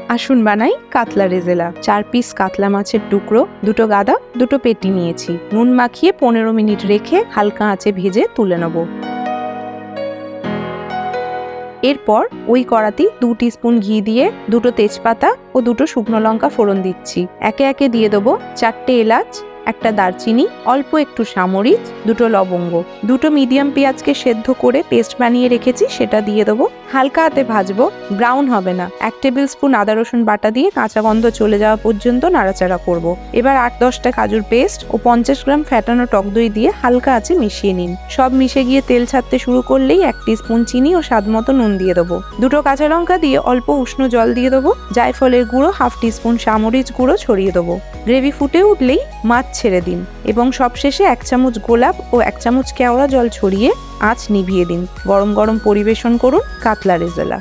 আসুন বানাই কাতলা রেজেলা। 4 পিস কাতলা মাছের টুকরো, 2টো গাদা, 2টো পেটি নিয়েছি। নুন মাখিয়ে 15 মিনিট রেখে হালকা আঁচে ভেজে তুলে নেব। এরপর ওই কড়াতেই 2 টিস্পুন ঘি দিয়ে 2টো তেজপাতা ও 2টো শুকনো লঙ্কা ফোড়ন দিচ্ছি। একে একে দিয়ে দেবো 4টে এলাচ, একটা দারচিনি, অল্প একটু সামরিচ, 2টো লবঙ্গ, 2টো মিডিয়াম পেঁয়াজকে সেদ্ধ করে পেস্ট বানিয়ে রেখেছি সেটা দিয়ে দেবো। হালকা হাতে ভাজবো, ব্রাউন হবে না। 1 টেবিল স্পুন আদা রসুন বাটা দিয়ে কাঁচা গন্ধ চলে যাওয়া পর্যন্ত নাড়াচাড়া করব। এবার 8-10টা কাজুর পেস্ট ও 50 গ্রাম ফ্যাটানো টক দই দিয়ে হালকা আঁচে মিশিয়ে নিন। সব মিশে গিয়ে তেল ছাড়তে শুরু করলেই 1 টিস্পুন চিনি ও স্বাদ মতো নুন দিয়ে দেবো। 2টো কাঁচা লঙ্কা দিয়ে অল্প উষ্ণ জল দিয়ে দেবো। জায়ফলের গুঁড়ো, 1/2 টিস্পুন সামরিচ গুঁড়ো ছড়িয়ে দেবো। গ্রেভি ফুটে উঠলেই মাছ ছেড়ে দিন এবং সবশেষে 1 চামচ গোলাপ ও 1 চামচ কেওড়া জল ছড়িয়ে আঁচ নিভিয়ে দিন। গরম গরম পরিবেশন করুন কাতলা রেজালা।